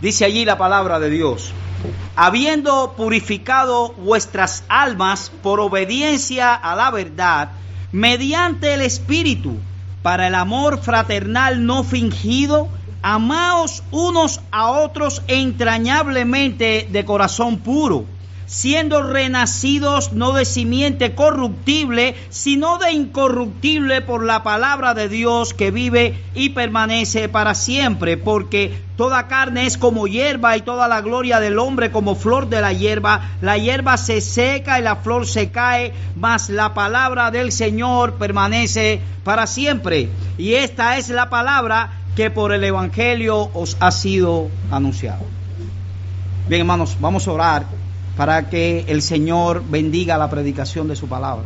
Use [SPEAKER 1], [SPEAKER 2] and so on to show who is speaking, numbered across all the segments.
[SPEAKER 1] Dice allí la palabra de Dios: habiendo purificado vuestras almas por obediencia a la verdad, mediante el Espíritu, para el amor fraternal no fingido, amaos unos a otros entrañablemente de corazón puro, siendo renacidos no de simiente corruptible, sino de incorruptible por la palabra de Dios que vive y permanece para siempre, porque toda carne es como hierba y toda la gloria del hombre como flor de la hierba se seca y la flor se cae, mas la palabra del Señor permanece para siempre. Y esta es la palabra que por el Evangelio os ha sido anunciada. Bien, hermanos, vamos a orar para que el Señor bendiga la predicación de su palabra.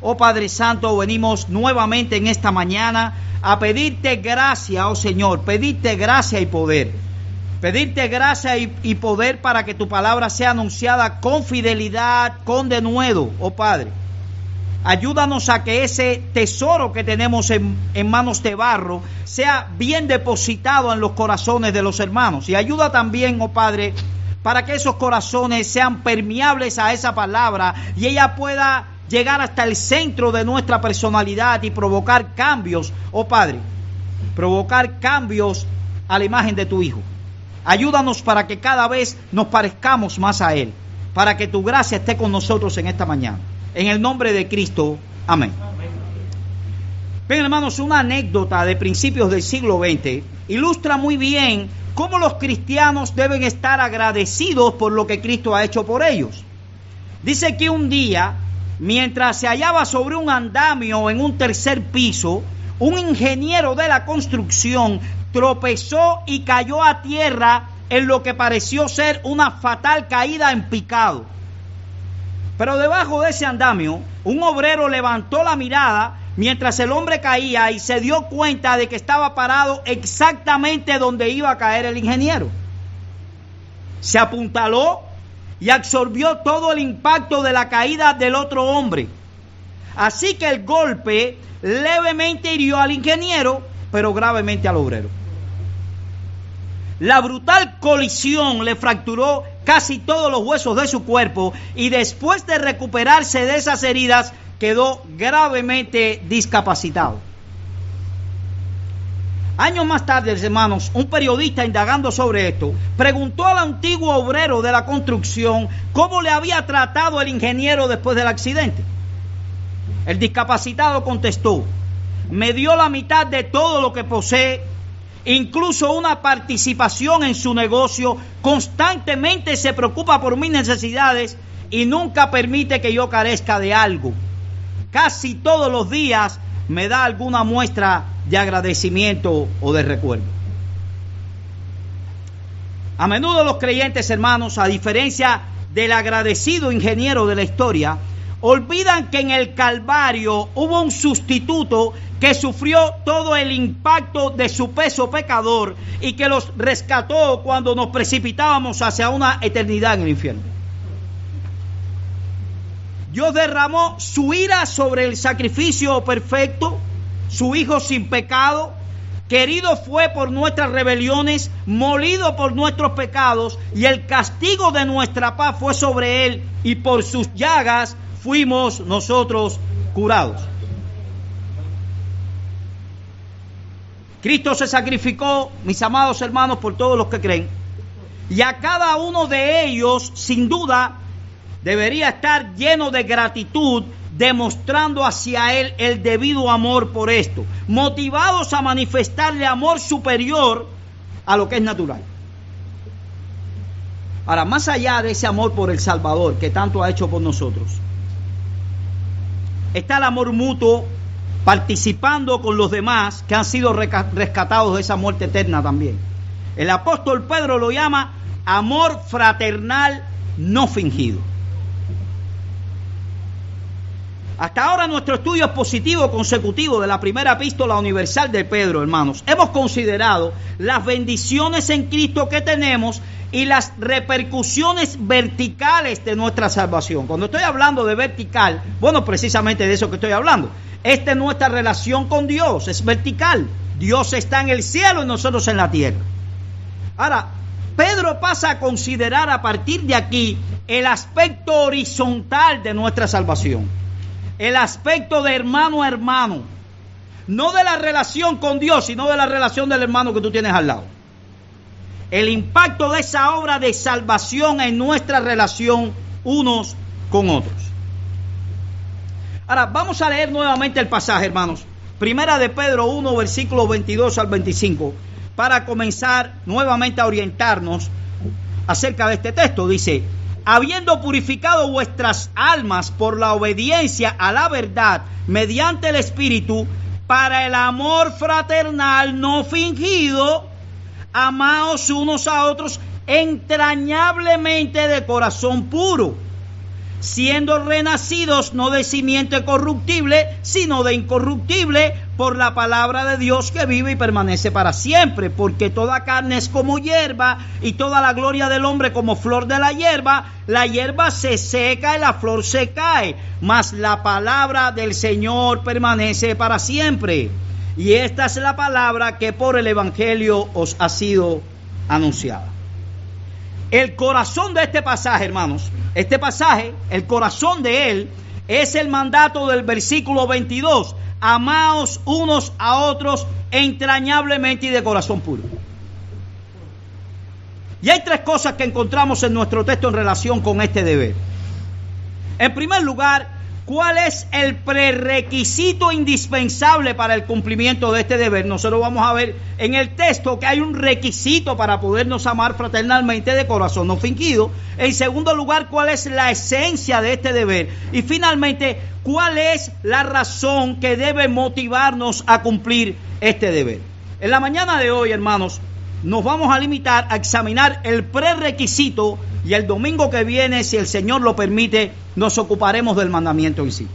[SPEAKER 1] Oh Padre Santo, venimos nuevamente en esta mañana a pedirte gracia, oh Señor, pedirte gracia y poder. Pedirte gracia y poder para que tu palabra sea anunciada con fidelidad, con denuedo, oh Padre. Ayúdanos a que ese tesoro que tenemos en manos de barro sea bien depositado en los corazones de los hermanos. Y ayuda también, oh Padre, para que esos corazones sean permeables a esa palabra y ella pueda llegar hasta el centro de nuestra personalidad y provocar cambios, oh Padre, provocar cambios a la imagen de tu Hijo. Ayúdanos para que cada vez nos parezcamos más a Él, para que tu gracia esté con nosotros en esta mañana. En el nombre de Cristo, amén. Bien, hermanos, una anécdota de principios del siglo XX ilustra muy bien cómo los cristianos deben estar agradecidos por lo que Cristo ha hecho por ellos. Dice que un día, mientras se hallaba sobre un andamio en un tercer piso, un ingeniero de la construcción tropezó y cayó a tierra en lo que pareció ser una fatal caída en picado. Pero debajo de ese andamio, un obrero levantó la mirada mientras el hombre caía y se dio cuenta de que estaba parado exactamente donde iba a caer el ingeniero. Se apuntaló y absorbió todo el impacto de la caída del otro hombre. Así que el golpe levemente hirió al ingeniero, pero gravemente al obrero. La brutal colisión le fracturó casi todos los huesos de su cuerpo y después de recuperarse de esas heridas, quedó gravemente discapacitado. Años más tarde, hermanos, un periodista indagando sobre esto, preguntó al antiguo obrero de la construcción cómo le había tratado el ingeniero después del accidente. El discapacitado contestó: me dio la mitad de todo lo que posee, incluso una participación en su negocio, constantemente se preocupa por mis necesidades y nunca permite que yo carezca de algo. Casi todos los días me da alguna muestra de agradecimiento o de recuerdo. A menudo los creyentes, hermanos, a diferencia del agradecido ingeniero de la historia, olvidan que en el Calvario hubo un sustituto que sufrió todo el impacto de su peso pecador y que los rescató cuando nos precipitábamos hacia una eternidad en el infierno. Dios derramó su ira sobre el sacrificio perfecto, su Hijo sin pecado, que herido fue por nuestras rebeliones, molido por nuestros pecados, y el castigo de nuestra paz fue sobre él, y por sus llagas fuimos nosotros curados. Cristo se sacrificó, mis amados hermanos, por todos los que creen, y a cada uno de ellos, sin duda, debería estar lleno de gratitud, demostrando hacia Él el debido amor por esto, motivados a manifestarle amor superior a lo que es natural. Ahora, más allá de ese amor por el Salvador que tanto ha hecho por nosotros, está el amor mutuo, participando con los demás que han sido rescatados de esa muerte eterna también. El apóstol Pedro lo llama amor fraternal no fingido. Hasta ahora nuestro estudio expositivo consecutivo de la primera epístola universal de Pedro, hermanos, hemos considerado las bendiciones en Cristo que tenemos y las repercusiones verticales de nuestra salvación. Cuando estoy hablando de vertical, bueno, precisamente de eso que estoy hablando. Esta es nuestra relación con Dios, es vertical. Dios está en el cielo y nosotros en la tierra. Ahora, Pedro pasa a considerar a partir de aquí el aspecto horizontal de nuestra salvación, el aspecto de hermano a hermano, no de la relación con Dios, sino de la relación del hermano que tú tienes al lado. El impacto de esa obra de salvación en nuestra relación unos con otros. Ahora, vamos a leer nuevamente el pasaje, hermanos. Primera de Pedro 1, versículos 22 al 25, para comenzar nuevamente a orientarnos acerca de este texto. Dice: habiendo purificado vuestras almas por la obediencia a la verdad mediante el Espíritu, para el amor fraternal no fingido, amaos unos a otros entrañablemente de corazón puro, siendo renacidos no de simiente corruptible, sino de incorruptible, por la palabra de Dios que vive y permanece para siempre. Porque toda carne es como hierba, y toda la gloria del hombre como flor de la hierba se seca y la flor se cae, mas la palabra del Señor permanece para siempre. Y esta es la palabra que por el Evangelio os ha sido anunciada. El corazón de este pasaje, hermanos, este pasaje, el corazón de él, es el mandato del versículo 22. Amaos unos a otros entrañablemente y de corazón puro. Y hay tres cosas que encontramos en nuestro texto en relación con este deber. En primer lugar, ¿cuál es el prerequisito indispensable para el cumplimiento de este deber? Nosotros vamos a ver en el texto que hay un requisito para podernos amar fraternalmente de corazón no fingido. En segundo lugar, ¿cuál es la esencia de este deber? Y finalmente, ¿cuál es la razón que debe motivarnos a cumplir este deber? En la mañana de hoy, hermanos, nos vamos a limitar a examinar el prerequisito, y el domingo que viene, si el Señor lo permite, nos ocuparemos del mandamiento en sí.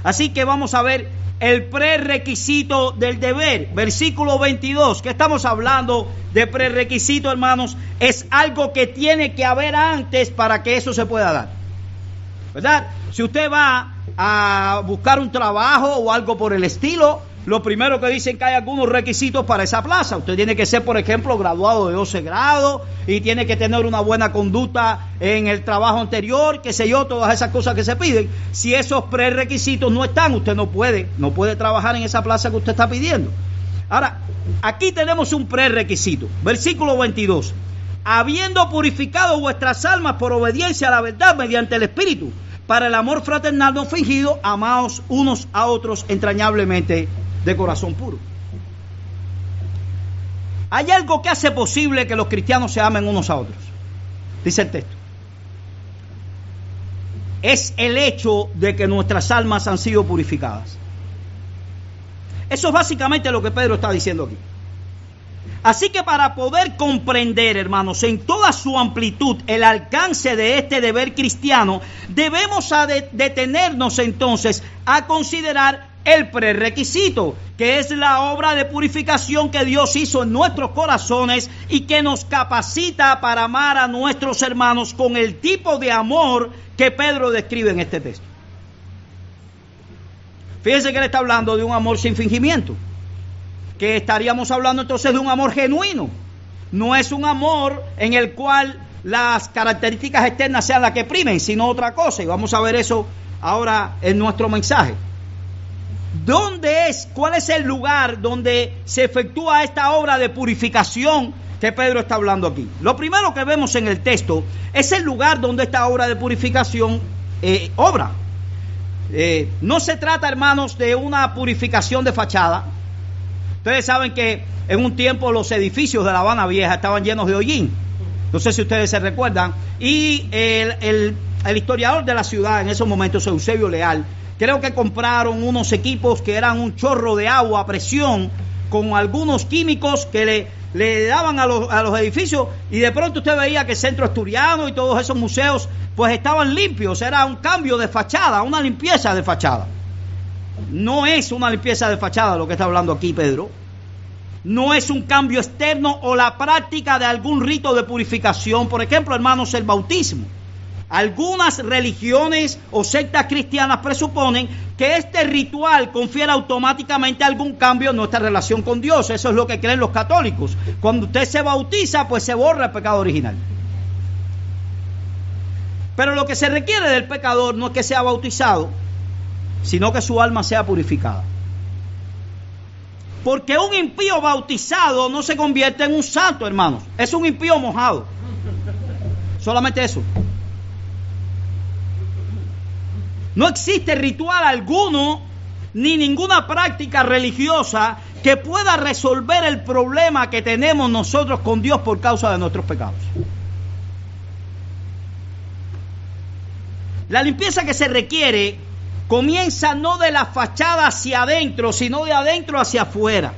[SPEAKER 1] Así que vamos a ver el prerequisito del deber. Versículo 22, que estamos hablando de prerequisito, hermanos, es algo que tiene que haber antes para que eso se pueda dar, ¿verdad? Si usted va a buscar un trabajo o algo por el estilo, lo primero que dicen que hay algunos requisitos para esa plaza. Usted tiene que ser, por ejemplo, graduado de 12 grados y tiene que tener una buena conducta en el trabajo anterior, qué sé yo, todas esas cosas que se piden. Si esos prerequisitos no están, usted no puede trabajar en esa plaza que usted está pidiendo. Ahora, aquí tenemos un prerequisito. Versículo 22. Habiendo purificado vuestras almas por obediencia a la verdad mediante el Espíritu, para el amor fraternal no fingido, amaos unos a otros entrañablemente de corazón puro. Hay algo que hace posible que los cristianos se amen unos a otros. Dice el texto. Es el hecho de que nuestras almas han sido purificadas. Eso es básicamente lo que Pedro está diciendo aquí. Así que para poder comprender, hermanos, en toda su amplitud el alcance de este deber cristiano, debemos detenernos entonces a considerar el prerequisito, que es la obra de purificación que Dios hizo en nuestros corazones y que nos capacita para amar a nuestros hermanos con el tipo de amor que Pedro describe en este texto. Fíjense que él está hablando de un amor sin fingimiento, que estaríamos hablando entonces de un amor genuino. No es un amor en el cual las características externas sean las que primen, sino otra cosa, y vamos a ver eso ahora en nuestro mensaje. ¿Cuál es el lugar donde se efectúa esta obra de purificación que Pedro está hablando aquí? Lo primero que vemos en el texto es el lugar donde esta obra de purificación obra. No se trata, hermanos, de una purificación de fachada. Ustedes saben que en un tiempo los edificios de La Habana Vieja estaban llenos de hollín. No sé si ustedes se recuerdan. Y el historiador de la ciudad en esos momentos, Eusebio Leal, creo que compraron unos equipos que eran un chorro de agua a presión con algunos químicos que le daban a los edificios, y de pronto usted veía que el Centro Asturiano y todos esos museos pues estaban limpios. Era un cambio de fachada, una limpieza de fachada. No es una limpieza de fachada lo que está hablando aquí Pedro. No es un cambio externo o la práctica de algún rito de purificación. Por ejemplo, hermanos, el bautismo. Algunas religiones o sectas cristianas presuponen que este ritual confiere automáticamente algún cambio en nuestra relación con Dios. Eso es lo que creen los católicos. Cuando usted se bautiza, pues se borra el pecado original. Pero lo que se requiere del pecador no es que sea bautizado, sino que su alma sea purificada. Porque un impío bautizado no se convierte en un santo, hermanos. Es un impío mojado. Solamente eso. No existe ritual alguno ni ninguna práctica religiosa que pueda resolver el problema que tenemos nosotros con Dios por causa de nuestros pecados. La limpieza que se requiere comienza no de la fachada hacia adentro, sino de adentro hacia afuera.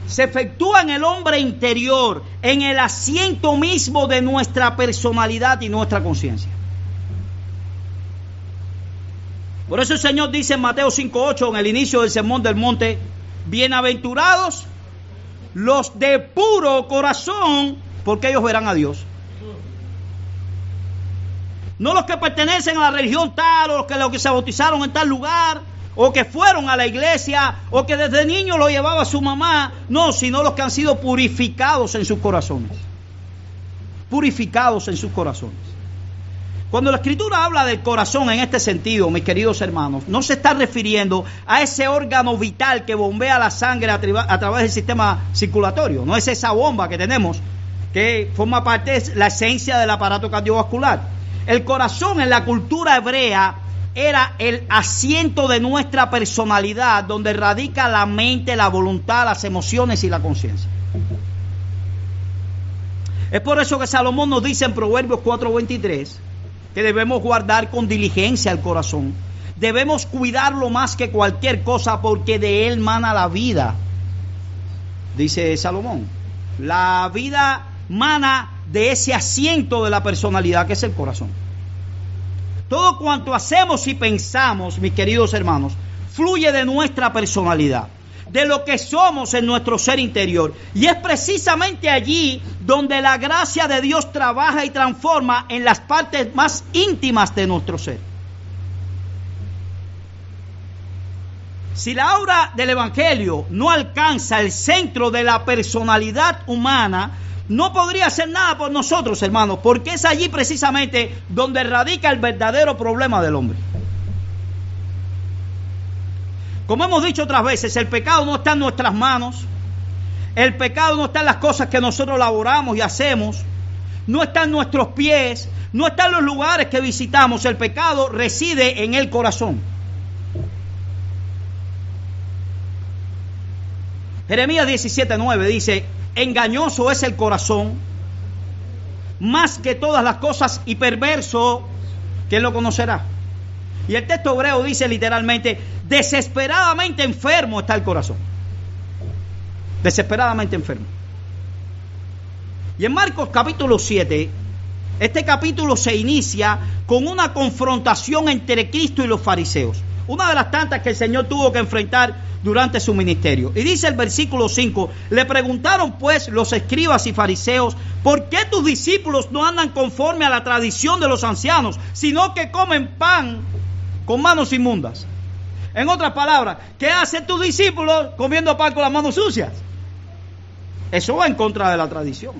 [SPEAKER 1] Se efectúa en el hombre interior, en el asiento mismo de nuestra personalidad y nuestra conciencia. Por eso el Señor dice en Mateo 5:8, en el inicio del Sermón del Monte: bienaventurados los de puro corazón, porque ellos verán a Dios. No los que pertenecen a la religión tal, o los que se bautizaron en tal lugar, o que fueron a la iglesia, o que desde niño lo llevaba su mamá. No, sino los que han sido purificados en sus corazones. Purificados en sus corazones. Cuando la Escritura habla del corazón en este sentido, mis queridos hermanos, no se está refiriendo a ese órgano vital que bombea la sangre a través del sistema circulatorio. No es esa bomba que tenemos, que forma parte de la esencia del aparato cardiovascular. El corazón en la cultura hebrea era el asiento de nuestra personalidad, donde radica la mente, la voluntad, las emociones y la conciencia. Es por eso que Salomón nos dice en Proverbios 4:23 que debemos guardar con diligencia el corazón. Debemos cuidarlo más que cualquier cosa, porque de él mana la vida. Dice Salomón, la vida mana de ese asiento de la personalidad que es el corazón. Todo cuanto hacemos y pensamos, mis queridos hermanos, fluye de nuestra personalidad, de lo que somos en nuestro ser interior. Y es precisamente allí donde la gracia de Dios trabaja y transforma en las partes más íntimas de nuestro ser. Si la obra del Evangelio no alcanza el centro de la personalidad humana, no podría hacer nada por nosotros, hermanos, porque es allí precisamente donde radica el verdadero problema del hombre. Como hemos dicho otras veces, el pecado no está en nuestras manos, el pecado no está en las cosas que nosotros elaboramos y hacemos, no está en nuestros pies, no está en los lugares que visitamos. El pecado reside en el corazón. Jeremías 17:9 dice: engañoso es el corazón más que todas las cosas, y perverso, ¿quién lo conocerá? Y el texto hebreo dice literalmente: desesperadamente enfermo está el corazón. Desesperadamente enfermo. Y en Marcos capítulo 7, este capítulo se inicia con una confrontación entre Cristo y los fariseos. Una de las tantas que el Señor tuvo que enfrentar durante su ministerio. Y dice el versículo 5: le preguntaron pues los escribas y fariseos: ¿por qué tus discípulos no andan conforme a la tradición de los ancianos, sino que comen pan con manos inmundas? En otras palabras, ¿qué hacen tus discípulos comiendo pan con las manos sucias? Eso va en contra de la tradición.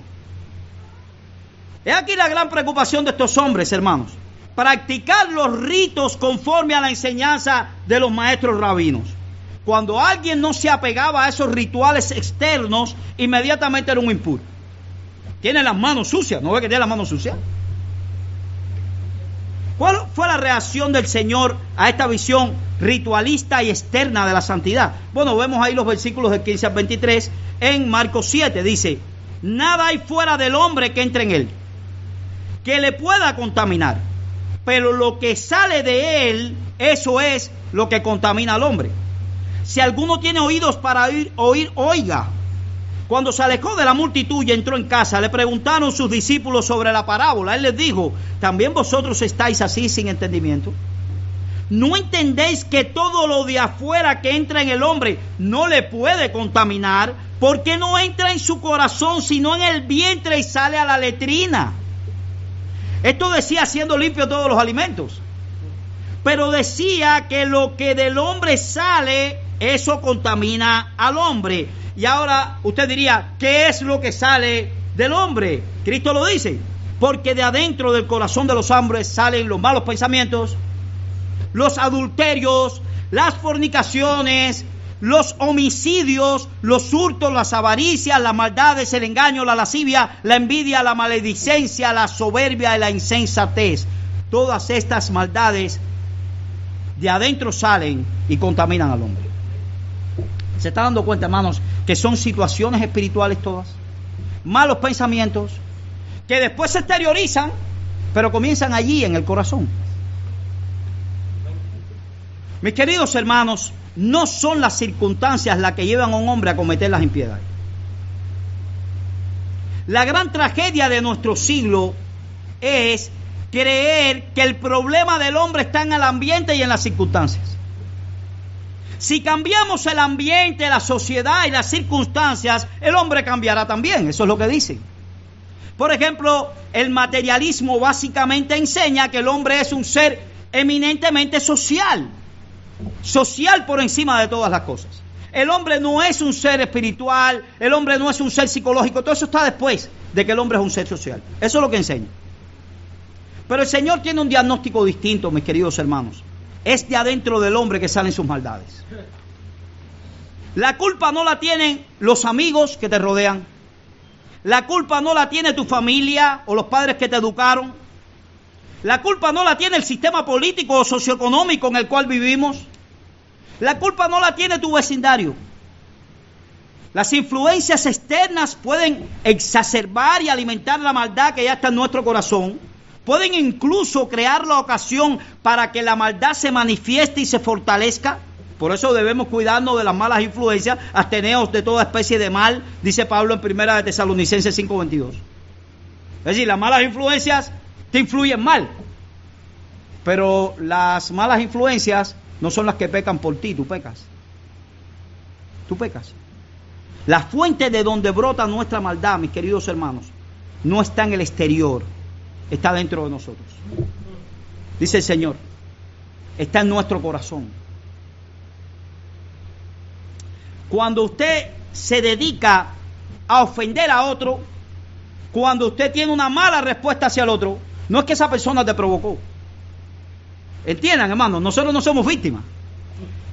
[SPEAKER 1] Es aquí la gran preocupación de estos hombres, hermanos: practicar los ritos conforme a la enseñanza de los maestros rabinos. Cuando alguien no se apegaba a esos rituales externos, inmediatamente era un impuro. Tiene las manos sucias, ¿no ve que tiene las manos sucias? ¿Cuál fue la reacción del Señor a esta visión ritualista y externa de la santidad? Bueno, vemos ahí los versículos del 15 al 23 en Marcos 7. Dice: nada hay fuera del hombre que entre en él, que le pueda contaminar, pero lo que sale de él, eso es lo que contamina al hombre. Si alguno tiene oídos para oír, oiga. Cuando se alejó de la multitud y entró en casa, le preguntaron sus discípulos sobre la parábola. Él les dijo: ¿también vosotros estáis así sin entendimiento? ¿No entendéis que todo lo de afuera que entra en el hombre no le puede contaminar, porque no entra en su corazón, sino en el vientre y sale a la letrina? Esto decía siendo limpio todos los alimentos. Pero decía que lo que del hombre sale, eso contamina al hombre. Y ahora usted diría, ¿qué es lo que sale del hombre? Cristo lo dice. Porque de adentro del corazón de los hombres salen los malos pensamientos, los adulterios, las fornicaciones, los homicidios, los hurtos, las avaricias, las maldades, el engaño, la lascivia, la envidia, la maledicencia, la soberbia y la insensatez. Todas estas maldades de adentro salen y contaminan al hombre. ¿Se está dando cuenta, hermanos, que son situaciones espirituales todas? Malos pensamientos que después se exteriorizan, pero comienzan allí en el corazón. Mis queridos hermanos, no son las circunstancias las que llevan a un hombre a cometer las impiedades. La gran tragedia de nuestro siglo es creer que el problema del hombre está en el ambiente y en las circunstancias. Si cambiamos el ambiente, la sociedad y las circunstancias, el hombre cambiará también. Eso es lo que dicen. Por ejemplo, el materialismo básicamente enseña que el hombre es un ser eminentemente social. Social por encima de todas las cosas. El hombre no es un ser espiritual, el hombre no es un ser psicológico, todo eso está después de que el hombre es un ser social. Eso es lo que enseña. Pero el Señor tiene un diagnóstico distinto, mis queridos hermanos. Es de adentro del hombre que salen sus maldades. La culpa no la tienen los amigos que te rodean. La culpa no la tiene tu familia o los padres que te educaron. La culpa no la tiene el sistema político o socioeconómico en el cual vivimos. La culpa no la tiene tu vecindario. Las influencias externas pueden exacerbar y alimentar la maldad que ya está en nuestro corazón. Pueden incluso crear la ocasión para que la maldad se manifieste y se fortalezca. Por eso debemos cuidarnos de las malas influencias, absteneos de toda especie de mal, dice Pablo en 1 de Tesalonicenses 5:22. Es decir, las malas influencias te influyen mal, pero las malas influencias no son las que pecan por ti, tú pecas. Tú pecas. La fuente de donde brota nuestra maldad, mis queridos hermanos, no está en el exterior, está dentro de nosotros. Dice el Señor, está en nuestro corazón. Cuando usted se dedica a ofender a otro, cuando usted tiene una mala respuesta hacia el otro, no es que esa persona te provocó. Entiendan, hermanos, nosotros no somos víctimas.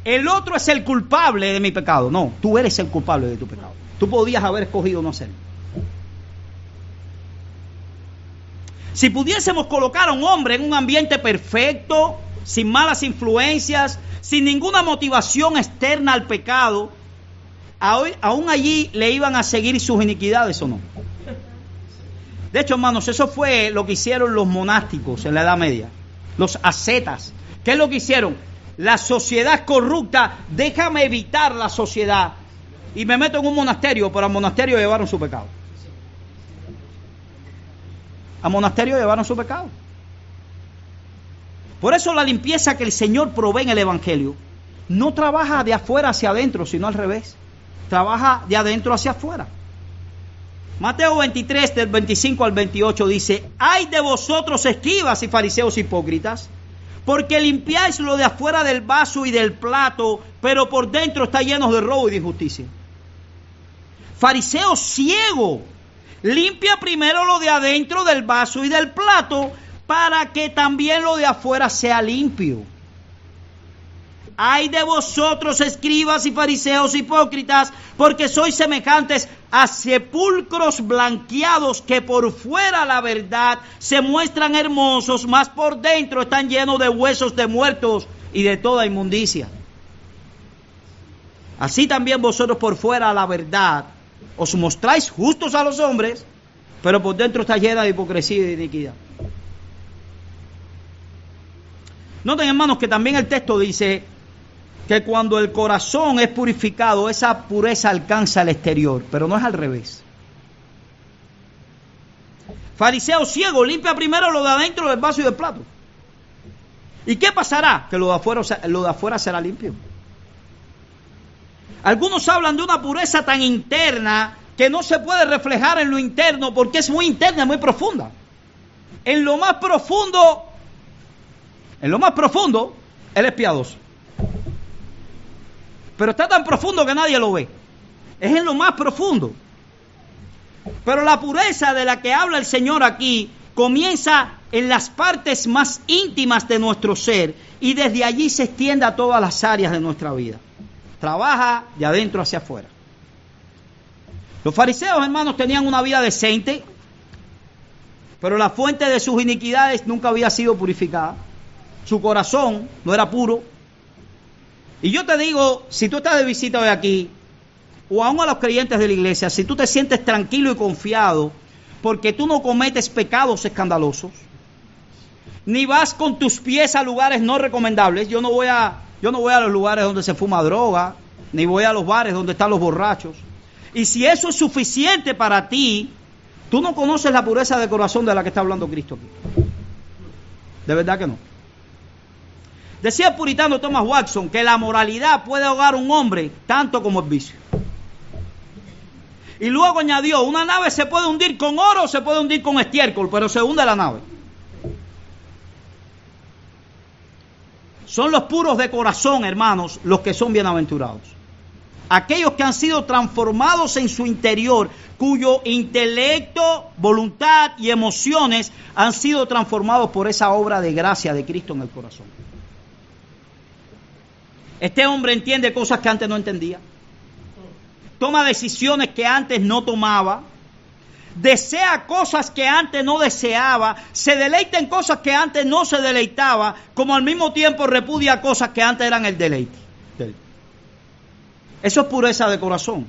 [SPEAKER 1] El otro es el culpable de mi pecado. No, tú eres el culpable de tu pecado. Tú podías haber escogido no hacerlo. Si pudiésemos colocar a un hombre en un ambiente perfecto, sin malas influencias, sin ninguna motivación externa al pecado, aún allí le iban a seguir sus iniquidades o no. De hecho, hermanos, eso fue lo que hicieron los monásticos en la Edad Media, los ascetas. ¿Qué es lo que hicieron? La sociedad corrupta, déjame evitar la sociedad y me meto en un monasterio, pero al monasterio llevaron su pecado. Al monasterio llevaron su pecado. Por eso la limpieza que el Señor provee en el Evangelio no trabaja de afuera hacia adentro, sino al revés. Trabaja de adentro hacia afuera. Mateo 23, del 25 al 28 dice: ¡ay de vosotros, escribas y fariseos hipócritas! Porque limpiáis lo de afuera del vaso y del plato, pero por dentro está lleno de robo y de injusticia. Fariseo ciego, limpia primero lo de adentro del vaso y del plato, para que también lo de afuera sea limpio. ¡ay de vosotros, escribas y fariseos hipócritas! Porque sois semejantes a sepulcros blanqueados que por fuera, la verdad, se muestran hermosos, mas por dentro están llenos de huesos de muertos y de toda inmundicia. Así también vosotros por fuera, la verdad, os mostráis justos a los hombres, pero por dentro está llena de hipocresía y de iniquidad. Noten, hermanos, que también el texto dice que cuando el corazón es purificado, esa pureza alcanza el exterior, pero no es al revés. Fariseo ciego, limpia primero lo de adentro del vaso y del plato. ¿Y qué pasará? Que lo de afuera será limpio. Algunos hablan de una pureza tan interna que no se puede reflejar en lo interno porque es muy interna, muy profunda. en lo más profundo, él es piadoso. Pero está tan profundo que nadie lo ve. Es en lo más profundo. Pero la pureza de la que habla el Señor aquí comienza en las partes más íntimas de nuestro ser y desde allí se extiende a todas las áreas de nuestra vida. Trabaja de adentro hacia afuera. Los fariseos, hermanos, tenían una vida decente, pero la fuente de sus iniquidades nunca había sido purificada. Su corazón no era puro. Y yo te digo, si tú estás de visita hoy aquí, o aún a los creyentes de la iglesia, si tú te sientes tranquilo y confiado, porque tú no cometes pecados escandalosos, ni vas con tus pies a lugares no recomendables. Yo no voy a los lugares donde se fuma droga, ni voy a los bares donde están los borrachos. Y si eso es suficiente para ti, tú no conoces la pureza de corazón de la que está hablando Cristo aquí. De verdad que no. Decía el puritano Thomas Watson que la moralidad puede ahogar a un hombre tanto como el vicio. Y luego añadió, una nave se puede hundir con oro o se puede hundir con estiércol, pero se hunde la nave. Son los puros de corazón, hermanos, los que son bienaventurados. Aquellos que han sido transformados en su interior, cuyo intelecto, voluntad y emociones han sido transformados por esa obra de gracia de Cristo en el corazón. Este hombre entiende cosas que antes no entendía. Toma decisiones que antes no tomaba. Desea cosas que antes no deseaba. Se deleita en cosas que antes no se deleitaba. Como al mismo tiempo repudia cosas que antes eran el deleite. Eso es pureza de corazón.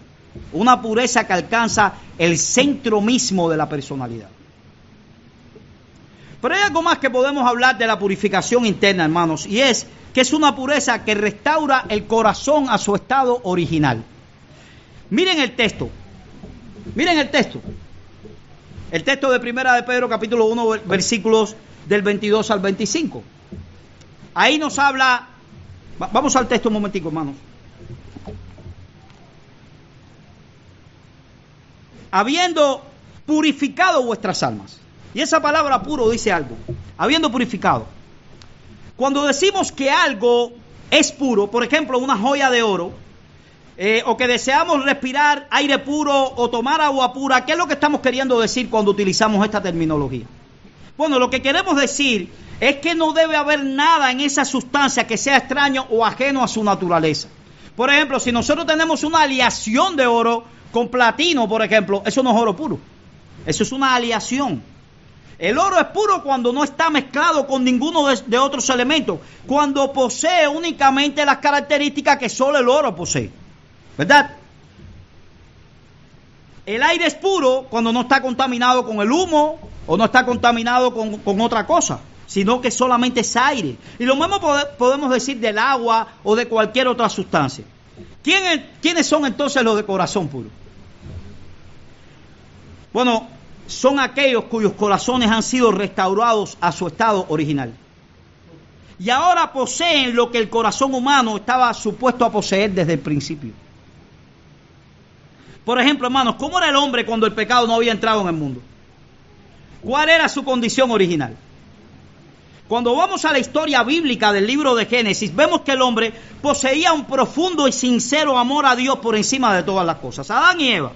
[SPEAKER 1] Una pureza que alcanza el centro mismo de la personalidad. Pero hay algo más que podemos hablar de la purificación interna, hermanos, y es que es una pureza que restaura el corazón a su estado original. Miren el texto. El texto de Primera de Pedro, capítulo 1, versículos del 22 al 25. Ahí nos habla. Vamos al texto un momentico, hermanos. Habiendo purificado vuestras almas. Y esa palabra puro dice algo. Habiendo purificado. Cuando decimos que algo es puro, por ejemplo, una joya de oro, o que deseamos respirar aire puro o tomar agua pura, ¿qué es lo que estamos queriendo decir cuando utilizamos esta terminología? Bueno, lo que queremos decir es que no debe haber nada en esa sustancia que sea extraño o ajeno a su naturaleza. Por ejemplo, si nosotros tenemos una aleación de oro con platino, por ejemplo, eso no es oro puro. Eso es una aleación. El oro es puro cuando no está mezclado con ninguno de otros elementos. Cuando posee únicamente las características que solo el oro posee. ¿Verdad? El aire es puro cuando no está contaminado con el humo o no está contaminado con otra cosa, sino que solamente es aire. Y lo mismo podemos decir del agua o de cualquier otra sustancia. ¿Quiénes son entonces los de corazón puro? Bueno, son aquellos cuyos corazones han sido restaurados a su estado original. Y ahora poseen lo que el corazón humano estaba supuesto a poseer desde el principio. Por ejemplo, hermanos, ¿cómo era el hombre cuando el pecado no había entrado en el mundo? ¿Cuál era su condición original? Cuando vamos a la historia bíblica del libro de Génesis, vemos que el hombre poseía un profundo y sincero amor a Dios por encima de todas las cosas. Adán y Eva,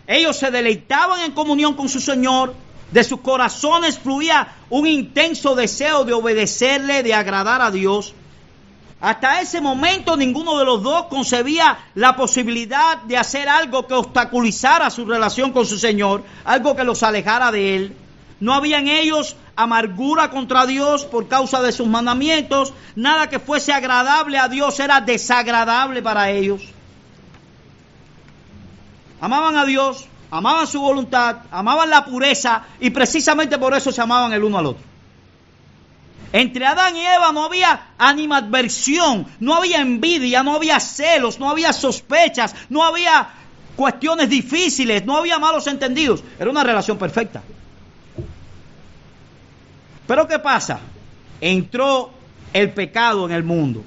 [SPEAKER 1] ellos se deleitaban en comunión con su Señor, de sus corazones fluía un intenso deseo de obedecerle, de agradar a Dios. Hasta ese momento ninguno de los dos concebía la posibilidad de hacer algo que obstaculizara su relación con su Señor, algo que los alejara de Él. No había en ellos amargura contra Dios por causa de sus mandamientos. Nada que fuese agradable a Dios era desagradable para ellos. Amaban a Dios, amaban su voluntad, amaban la pureza y precisamente por eso se amaban el uno al otro. Entre Adán y Eva no había animadversión, no había envidia, no había celos, no había sospechas, no había cuestiones difíciles, no había malos entendidos. Era una relación perfecta. Pero ¿qué pasa? Entró el pecado en el mundo.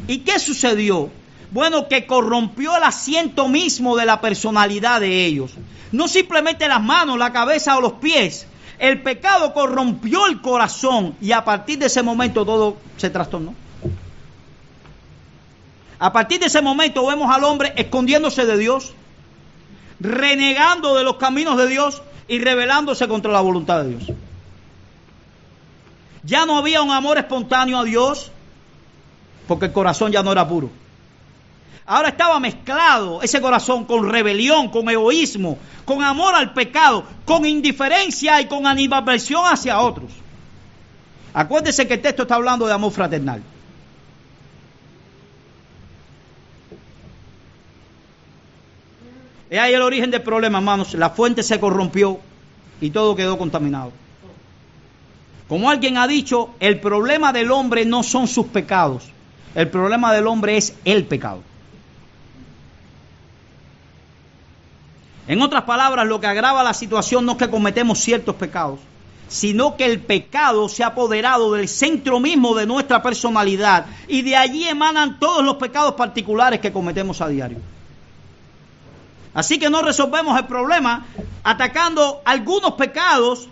[SPEAKER 1] ¿Y qué sucedió? Bueno, que corrompió el asiento mismo de la personalidad de ellos. No simplemente las manos, la cabeza o los pies. El pecado corrompió el corazón y a partir de ese momento todo se trastornó. A partir de ese momento vemos al hombre escondiéndose de Dios, renegando de los caminos de Dios y rebelándose contra la voluntad de Dios. Ya no había un amor espontáneo a Dios porque el corazón ya no era puro. Ahora estaba mezclado ese corazón con rebelión, con egoísmo, con amor al pecado, con indiferencia y con animadversión hacia otros. Acuérdense que el texto está hablando de amor fraternal. Es ahí el origen del problema, hermanos. La fuente se corrompió y todo quedó contaminado. Como alguien ha dicho, el problema del hombre no son sus pecados. El problema del hombre es el pecado. En otras palabras, lo que agrava la situación no es que cometemos ciertos pecados, sino que el pecado se ha apoderado del centro mismo de nuestra personalidad y de allí emanan todos los pecados particulares que cometemos a diario. Así que no resolvemos el problema atacando algunos pecados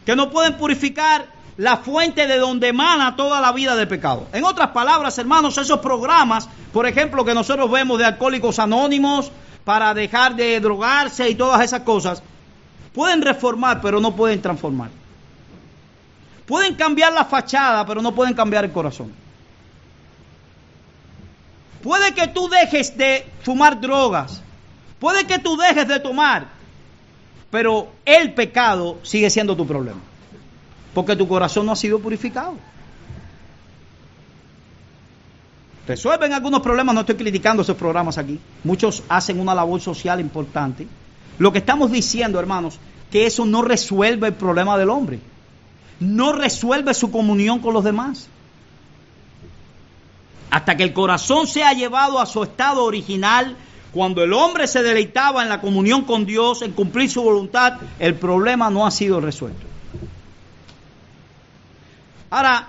[SPEAKER 1] que no pueden purificar la fuente de donde emana toda la vida del pecado. En otras palabras, hermanos, esos programas, por ejemplo, que nosotros vemos de Alcohólicos Anónimos, para dejar de drogarse y todas esas cosas, pueden reformar, pero no pueden transformar. Pueden cambiar la fachada, pero no pueden cambiar el corazón. Puede que tú dejes de fumar drogas, puede que tú dejes de tomar, pero el pecado sigue siendo tu problema, porque tu corazón no ha sido purificado. Resuelven algunos problemas, no estoy criticando esos programas aquí. Muchos hacen una labor social importante. Lo que estamos diciendo, hermanos, que eso no resuelve el problema del hombre. No resuelve su comunión con los demás. Hasta que el corazón sea llevado a su estado original, cuando el hombre se deleitaba en la comunión con Dios, en cumplir su voluntad, el problema no ha sido resuelto. Ahora,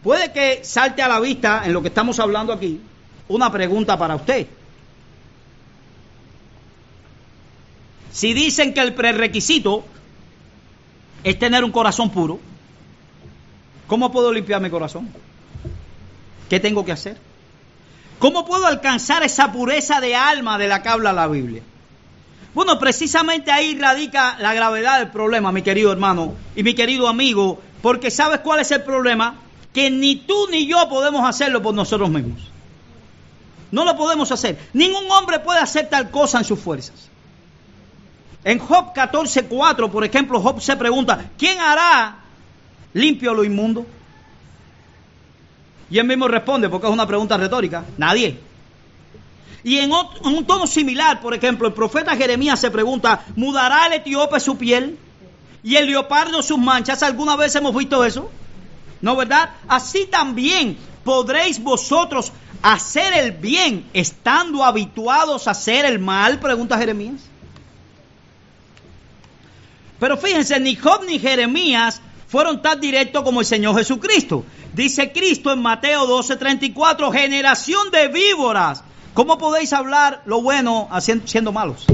[SPEAKER 1] puede que salte a la vista, en lo que estamos hablando aquí, una pregunta para usted. Si dicen que el prerequisito es tener un corazón puro, ¿cómo puedo limpiar mi corazón? ¿Qué tengo que hacer? ¿Cómo puedo alcanzar esa pureza de alma de la que habla la Biblia? Bueno, precisamente ahí radica la gravedad del problema, mi querido hermano y mi querido amigo, porque ¿sabes cuál es el problema? Que ni tú ni yo podemos hacerlo por nosotros mismos. No lo podemos hacer. Ningún hombre puede hacer tal cosa en sus fuerzas. En Job 14:4, por ejemplo, Job se pregunta, ¿quién hará limpio lo inmundo? Y él mismo responde, porque es una pregunta retórica, nadie. Y en un tono similar, por ejemplo, el profeta Jeremías se pregunta, ¿mudará el etíope su piel? ¿Y el leopardo sus manchas? ¿Alguna vez hemos visto eso? ¿No, verdad? Así también podréis vosotros hacer el bien estando habituados a hacer el mal, pregunta Jeremías. Pero fíjense, ni Job ni Jeremías fueron tan directos como el Señor Jesucristo. Dice Cristo en Mateo 12:34, generación de víboras, ¿cómo podéis hablar lo bueno siendo malos?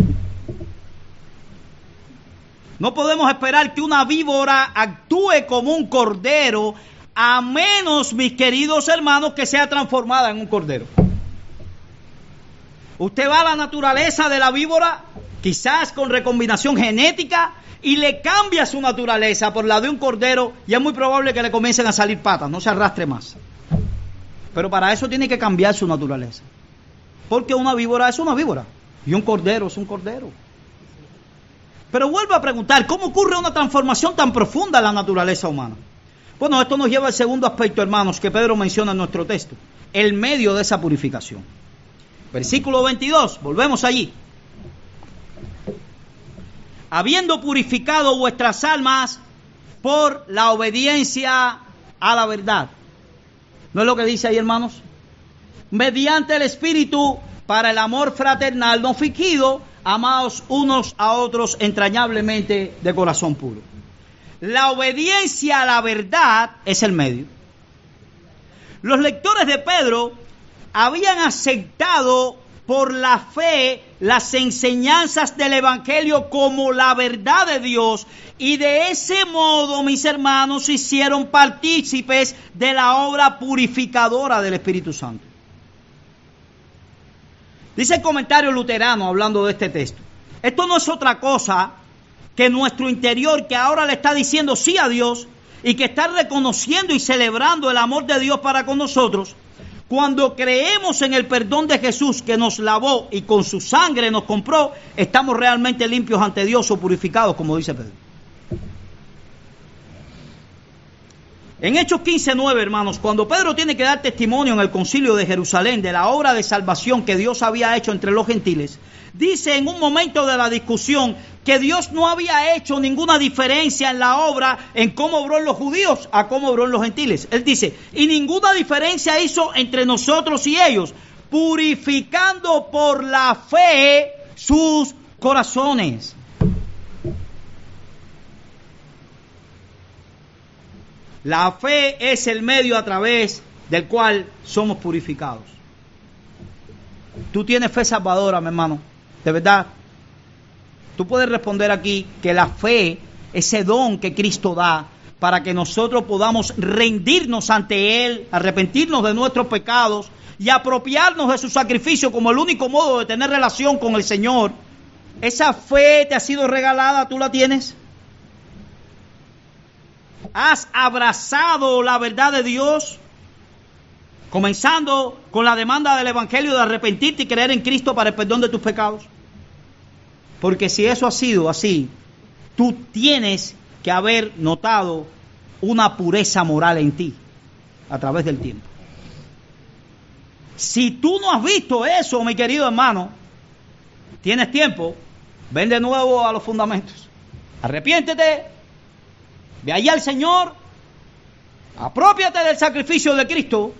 [SPEAKER 1] No podemos esperar que una víbora actúe como un cordero, a menos, mis queridos hermanos, que sea transformada en un cordero. Usted va a la naturaleza de la víbora, quizás con recombinación genética, y le cambia su naturaleza por la de un cordero, y es muy probable que le comiencen a salir patas, no se arrastre más. Pero para eso tiene que cambiar su naturaleza. Porque una víbora es una víbora, y un cordero es un cordero. Pero vuelvo a preguntar, ¿cómo ocurre una transformación tan profunda en la naturaleza humana? Bueno, esto nos lleva al segundo aspecto, hermanos, que Pedro menciona en nuestro texto, el medio de esa purificación. Versículo 22, volvemos allí. Habiendo purificado vuestras almas por la obediencia a la verdad. ¿No es lo que dice ahí, hermanos? Mediante el Espíritu, para el amor fraternal no fingido, amaos unos a otros entrañablemente de corazón puro. La obediencia a la verdad es el medio. Los lectores de Pedro habían aceptado por la fe las enseñanzas del Evangelio como la verdad de Dios, y de ese modo, mis hermanos, se hicieron partícipes de la obra purificadora del Espíritu Santo. Dice el comentario luterano hablando de este texto: esto no es otra cosa que nuestro interior, que ahora le está diciendo sí a Dios y que está reconociendo y celebrando el amor de Dios para con nosotros. Cuando creemos en el perdón de Jesús, que nos lavó y con su sangre nos compró, estamos realmente limpios ante Dios o purificados, como dice Pedro. En Hechos 15:9, hermanos, cuando Pedro tiene que dar testimonio en el concilio de Jerusalén de la obra de salvación que Dios había hecho entre los gentiles, dice en un momento de la discusión que Dios no había hecho ninguna diferencia en la obra en cómo obró en los judíos a cómo obró en los gentiles. Él dice, y ninguna diferencia hizo entre nosotros y ellos, purificando por la fe sus corazones. La fe es el medio a través del cual somos purificados. Tú tienes fe salvadora, mi hermano, de verdad. Tú puedes responder aquí que la fe, ese don que Cristo da para que nosotros podamos rendirnos ante Él, arrepentirnos de nuestros pecados y apropiarnos de su sacrificio como el único modo de tener relación con el Señor. Esa fe te ha sido regalada, ¿tú la tienes? ¿Has abrazado la verdad de Dios? Comenzando con la demanda del Evangelio de arrepentirte y creer en Cristo para el perdón de tus pecados. Porque si eso ha sido así, tú tienes que haber notado una pureza moral en ti a través del tiempo. Si tú no has visto eso, mi querido hermano, tienes tiempo, ven de nuevo a los fundamentos. Arrepiéntete, ve allá al Señor, aprópiate del sacrificio de Cristo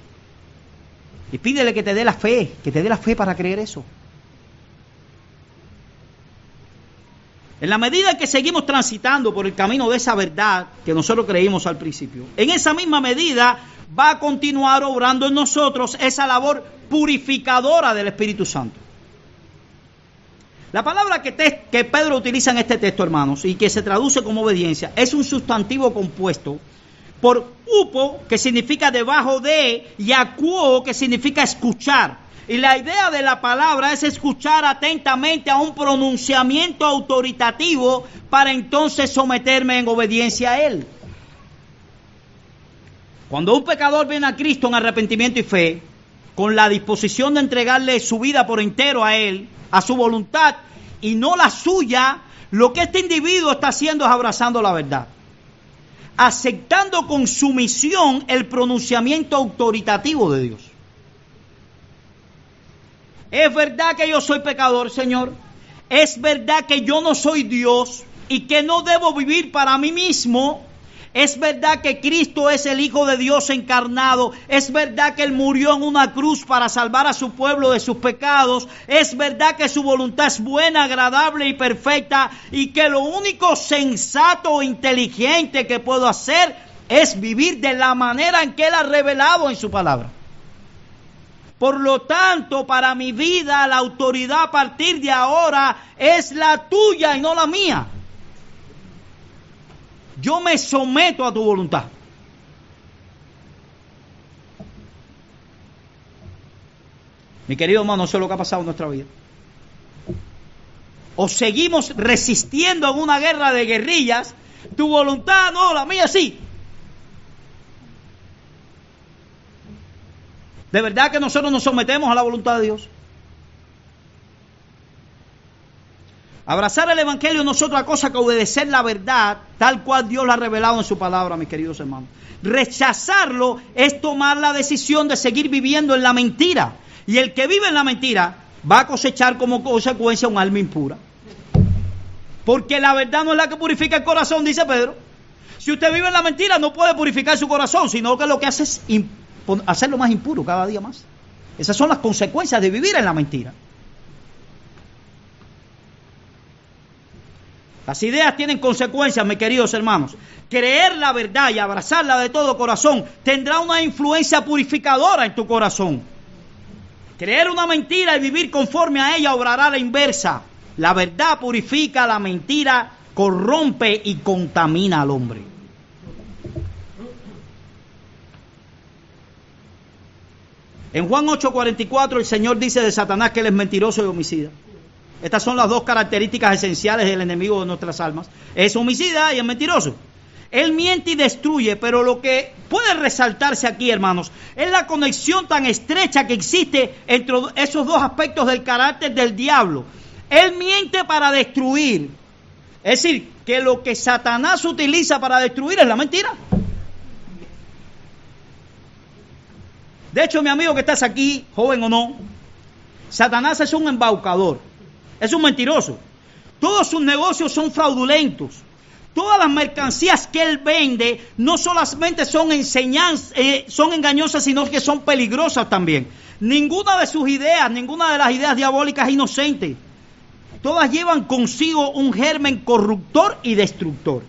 [SPEAKER 1] y pídele que te dé la fe para creer eso. En la medida en que seguimos transitando por el camino de esa verdad que nosotros creímos al principio, en esa misma medida va a continuar obrando en nosotros esa labor purificadora del Espíritu Santo. La palabra que Pedro utiliza en este texto, hermanos, y que se traduce como obediencia, es un sustantivo compuesto por upo, que significa debajo de, y acuo, que significa escuchar. Y la idea de la palabra es escuchar atentamente a un pronunciamiento autoritativo para entonces someterme en obediencia a Él. Cuando un pecador viene a Cristo en arrepentimiento y fe, con la disposición de entregarle su vida por entero a Él, a su voluntad y no la suya, lo que este individuo está haciendo es abrazando la verdad, aceptando con sumisión el pronunciamiento autoritativo de Dios. Es verdad que yo soy pecador, Señor. Es verdad que yo no soy Dios y que no debo vivir para mí mismo. Es verdad que Cristo es el Hijo de Dios encarnado. Es verdad que Él murió en una cruz para salvar a su pueblo de sus pecados. Es verdad que su voluntad es buena, agradable y perfecta, y que lo único sensato e inteligente que puedo hacer es vivir de la manera en que Él ha revelado en su palabra. Por lo tanto, para mi vida, la autoridad a partir de ahora es la tuya y no la mía. Yo me someto a tu voluntad. Mi querido hermano, eso es lo que ha pasado en nuestra vida. O seguimos resistiendo en una guerra de guerrillas, tu voluntad no, la mía sí. ¿De verdad que nosotros nos sometemos a la voluntad de Dios? Abrazar el Evangelio no es otra cosa que obedecer la verdad tal cual Dios la ha revelado en su palabra, mis queridos hermanos. Rechazarlo es tomar la decisión de seguir viviendo en la mentira. Y el que vive en la mentira va a cosechar como consecuencia un alma impura. Porque la verdad no es la que purifica el corazón, dice Pedro. Si usted vive en la mentira, no puede purificar su corazón, sino que lo que hace es hacerlo más impuro cada día más. Esas son las consecuencias de vivir en la mentira. Las ideas tienen consecuencias, mis queridos hermanos. Creer la verdad y abrazarla de todo corazón tendrá una influencia purificadora en tu corazón. Creer una mentira y vivir conforme a ella obrará la inversa. La verdad purifica, la mentira corrompe y contamina al hombre. En Juan 8:44 el Señor dice de Satanás que él es mentiroso y homicida. Estas son las dos características esenciales del enemigo de nuestras almas. Es homicida y es mentiroso. Él miente y destruye, pero lo que puede resaltarse aquí, hermanos, es la conexión tan estrecha que existe entre esos dos aspectos del carácter del diablo. Él miente para destruir. Es decir, que lo que Satanás utiliza para destruir es la mentira. De hecho, mi amigo que estás aquí, joven o no, Satanás es un embaucador, es un mentiroso. Todos sus negocios son fraudulentos. Todas las mercancías que él vende no solamente son engañosas, sino que son peligrosas también. Ninguna de sus ideas, ninguna de las ideas diabólicas es inocente. Todas llevan consigo un germen corruptor y destructor.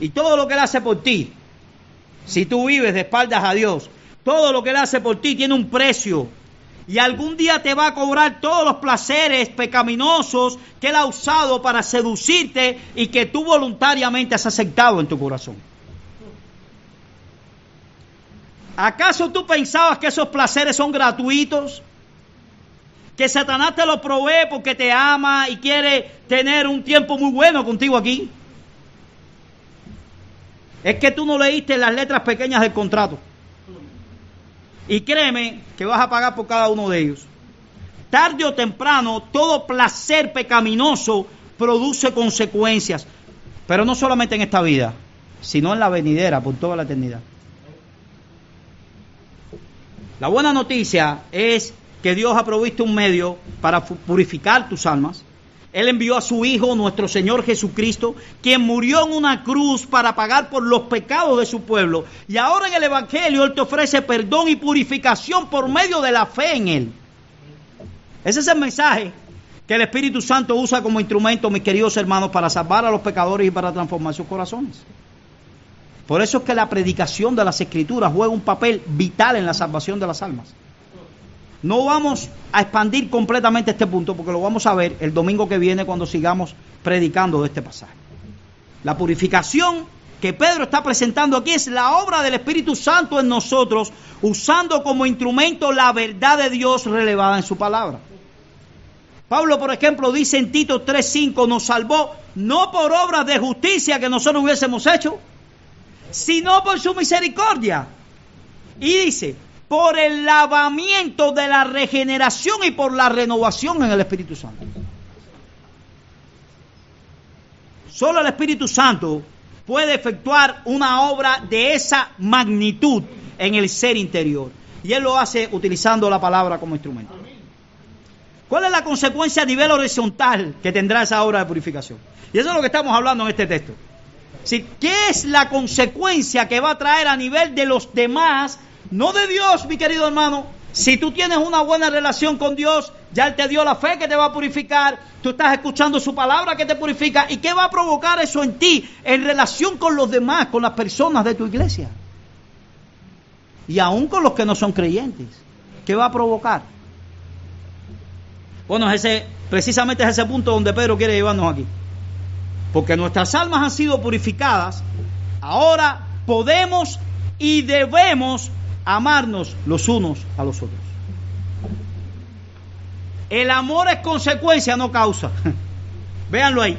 [SPEAKER 1] Y todo lo que él hace por ti, si tú vives de espaldas a Dios, todo lo que él hace por ti tiene un precio. Y algún día te va a cobrar todos los placeres pecaminosos que él ha usado para seducirte y que tú voluntariamente has aceptado en tu corazón. ¿Acaso tú pensabas que esos placeres son gratuitos? Que Satanás te lo provee porque te ama y quiere tener un tiempo muy bueno contigo aquí. Es que tú no leíste las letras pequeñas del contrato. Y créeme que vas a pagar por cada uno de ellos. Tarde o temprano, todo placer pecaminoso produce consecuencias. Pero no solamente en esta vida, sino en la venidera, por toda la eternidad. La buena noticia es que Dios ha provisto un medio para purificar tus almas. Él envió a su Hijo, nuestro Señor Jesucristo, quien murió en una cruz para pagar por los pecados de su pueblo. Y ahora en el Evangelio Él te ofrece perdón y purificación por medio de la fe en Él. Ese es el mensaje que el Espíritu Santo usa como instrumento, mis queridos hermanos, para salvar a los pecadores y para transformar sus corazones. Por eso es que la predicación de las Escrituras juega un papel vital en la salvación de las almas. No vamos a expandir completamente este punto porque lo vamos a ver el domingo que viene cuando sigamos predicando de este pasaje. La purificación que Pedro está presentando aquí es la obra del Espíritu Santo en nosotros, usando como instrumento la verdad de Dios relevada en su palabra. Pablo, por ejemplo, dice en Tito 3:5, nos salvó no por obras de justicia que nosotros hubiésemos hecho, sino por su misericordia. Y dice, por el lavamiento de la regeneración y por la renovación en el Espíritu Santo. Solo el Espíritu Santo puede efectuar una obra de esa magnitud en el ser interior. Y Él lo hace utilizando la palabra como instrumento. ¿Cuál es la consecuencia a nivel horizontal que tendrá esa obra de purificación? Y eso es lo que estamos hablando en este texto. ¿Qué es la consecuencia que va a traer a nivel de los demás? No de Dios, mi querido hermano. Si tú tienes una buena relación con Dios, ya Él te dio la fe que te va a purificar, tú estás escuchando su palabra que te purifica. ¿Y qué va a provocar eso en ti en relación con los demás, con las personas de tu iglesia? Y aún con los que no son creyentes. ¿Qué va a provocar? Bueno, precisamente es ese punto donde Pedro quiere llevarnos aquí. Porque nuestras almas han sido purificadas, ahora podemos y debemos amarnos los unos a los otros. El amor es consecuencia, no causa. Véanlo ahí.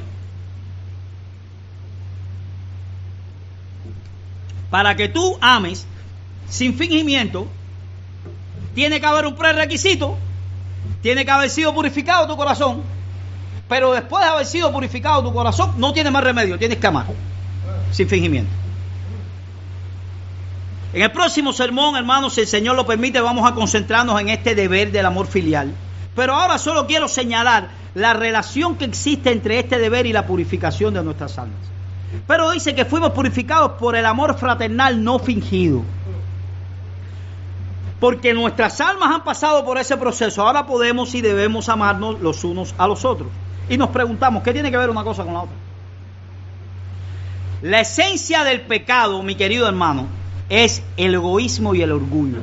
[SPEAKER 1] Para que tú ames sin fingimiento, tiene que haber un prerequisito. Tiene que haber sido purificado tu corazón. Pero después de haber sido purificado tu corazón, no tiene más remedio, tienes que amar sin fingimiento. En el próximo sermón, hermanos, si el Señor lo permite, vamos a concentrarnos en este deber del amor filial. Pero ahora solo quiero señalar la relación que existe entre este deber y la purificación de nuestras almas. Pero dice que fuimos purificados por el amor fraternal no fingido. Porque nuestras almas han pasado por ese proceso. Ahora podemos y debemos amarnos los unos a los otros. Y nos preguntamos, ¿qué tiene que ver una cosa con la otra? La esencia del pecado, mi querido hermano, es el egoísmo y el orgullo.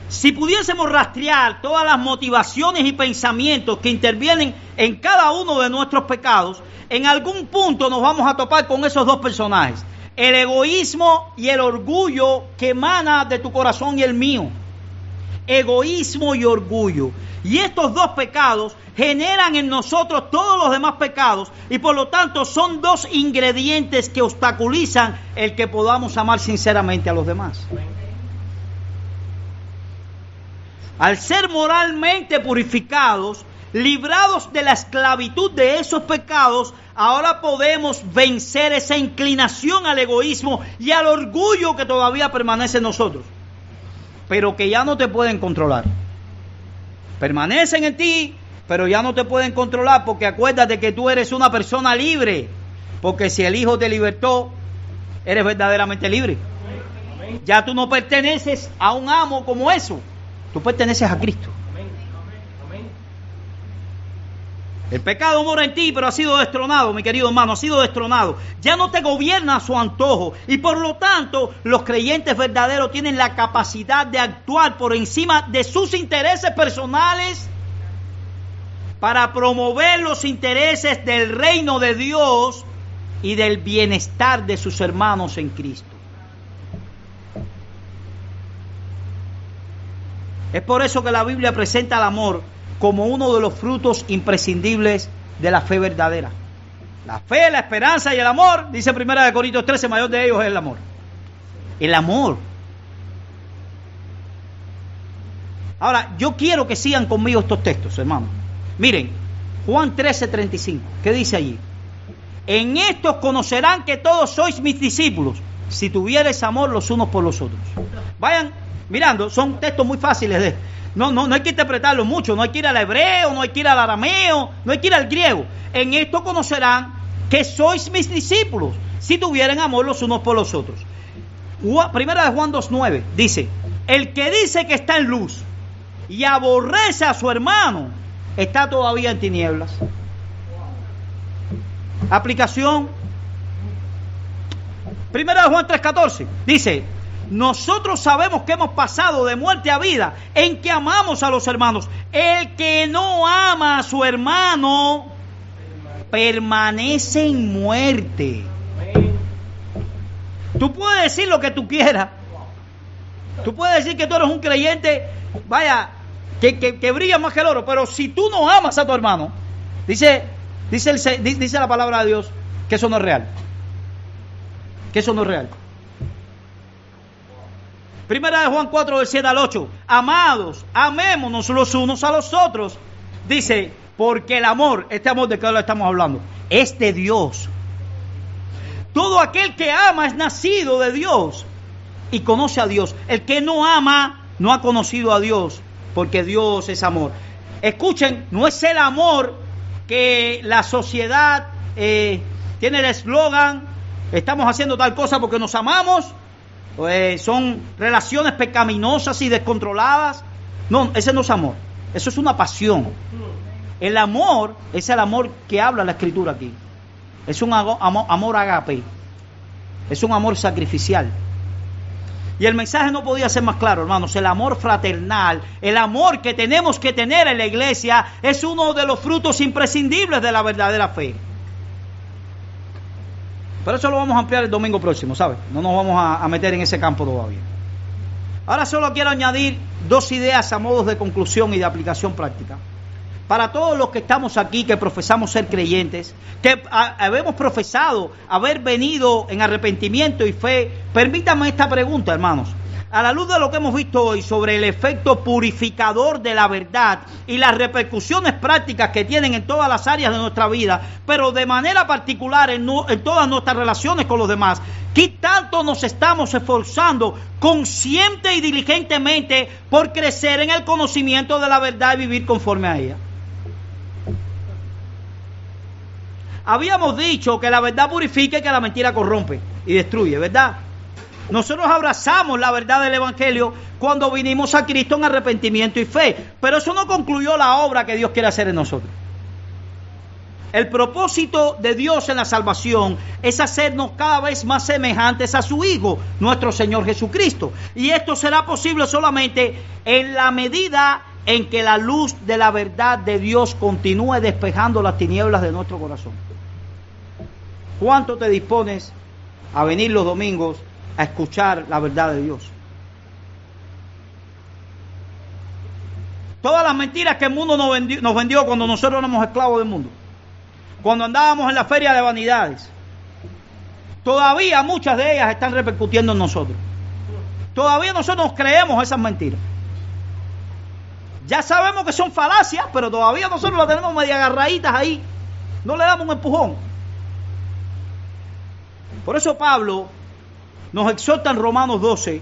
[SPEAKER 1] si pudiésemos rastrear todas las motivaciones y pensamientos que intervienen en cada uno de nuestros pecados, en algún punto nos vamos a topar con esos dos personajes: el egoísmo y el orgullo que emana de tu corazón y el mío. Egoísmo y orgullo. Y estos dos pecados generan en nosotros todos los demás pecados, y por lo tanto son dos ingredientes que obstaculizan el que podamos amar sinceramente a los demás. Al ser moralmente purificados, librados de la esclavitud de esos pecados, ahora podemos vencer esa inclinación al egoísmo y al orgullo que todavía permanece en nosotros, pero que ya no te pueden controlar. Permanecen en ti, pero ya no te pueden controlar, porque acuérdate que tú eres una persona libre, porque si el Hijo te libertó, eres verdaderamente libre. Ya tú no perteneces a un amo como eso. Tú perteneces a Cristo. El pecado mora en ti, pero ha sido destronado, mi querido hermano, ha sido destronado. Ya no te gobierna a su antojo, y por lo tanto los creyentes verdaderos tienen la capacidad de actuar por encima de sus intereses personales para promover los intereses del reino de Dios y del bienestar de sus hermanos en Cristo. Es por eso que la Biblia presenta el amor como uno de los frutos imprescindibles de la fe verdadera. La fe, la esperanza y el amor, dice 1 Corintios 13, mayor de ellos es el amor. El amor. Ahora, yo quiero que sigan conmigo estos textos, hermanos. Miren, Juan 13:35, ¿qué dice allí? En estos conocerán que todos sois mis discípulos, si tuviereis amor los unos por los otros. Vayan mirando, son textos muy fáciles de... No hay que interpretarlo mucho, no hay que ir al hebreo, no hay que ir al arameo, no hay que ir al griego. En esto conocerán que sois mis discípulos, si tuvieren amor los unos por los otros. Primera de Juan 2:9 dice: el que dice que está en luz y aborrece a su hermano, está todavía en tinieblas. Aplicación. Primera de Juan 3:14 dice: nosotros sabemos que hemos pasado de muerte a vida en que amamos a los hermanos. El que no ama a su hermano permanece en muerte. Tú puedes decir lo que tú quieras. Tú puedes decir que tú eres un creyente, vaya, que brilla más que el oro, pero si tú no amas a tu hermano, dice la palabra de Dios que eso no es real. Que eso no es real. Primera de Juan 4, del 7 al 8. Amados, amémonos los unos a los otros. Dice, porque el amor, este amor de que ahora estamos hablando, es de Dios. Todo aquel que ama es nacido de Dios y conoce a Dios. El que no ama no ha conocido a Dios, porque Dios es amor. Escuchen, no es el amor que la sociedad tiene el eslogan: estamos haciendo tal cosa porque nos amamos. Son relaciones pecaminosas y descontroladas. No, ese no es amor. Eso es una pasión. El amor es el amor que habla la Escritura aquí. Es un amor agape. Es un amor sacrificial. Y el mensaje no podía ser más claro, hermanos. El amor fraternal, el amor que tenemos que tener en la iglesia, es uno de los frutos imprescindibles de la verdadera fe. Pero eso lo vamos a ampliar el domingo próximo, ¿sabes? No nos vamos a meter en ese campo todavía. Ahora solo quiero añadir dos ideas a modo de conclusión y de aplicación práctica. Para todos los que estamos aquí, que profesamos ser creyentes, que habemos profesado haber venido en arrepentimiento y fe, permítanme esta pregunta, hermanos. A la luz de lo que hemos visto hoy sobre el efecto purificador de la verdad y las repercusiones prácticas que tienen en todas las áreas de nuestra vida, pero de manera particular en todas nuestras relaciones con los demás, ¿qué tanto nos estamos esforzando consciente y diligentemente por crecer en el conocimiento de la verdad y vivir conforme a ella? Habíamos dicho que la verdad purifica y que la mentira corrompe y destruye, ¿verdad? Nosotros abrazamos la verdad del Evangelio cuando vinimos a Cristo en arrepentimiento y fe, pero eso no concluyó la obra que Dios quiere hacer en nosotros. El propósito de Dios en la salvación es hacernos cada vez más semejantes a su Hijo, nuestro Señor Jesucristo. Y esto será posible solamente en la medida en que la luz de la verdad de Dios continúe despejando las tinieblas de nuestro corazón. ¿Cuánto te dispones a venir los domingos a escuchar la verdad de Dios? Todas las mentiras que el mundo nos vendió cuando nosotros éramos esclavos del mundo, cuando andábamos en la feria de vanidades, todavía muchas de ellas están repercutiendo en nosotros. Todavía nosotros nos creemos esas mentiras. Ya sabemos que son falacias, pero todavía nosotros las tenemos medio agarraditas ahí. No le damos un empujón. Por eso Pablo nos exhorta en Romanos 12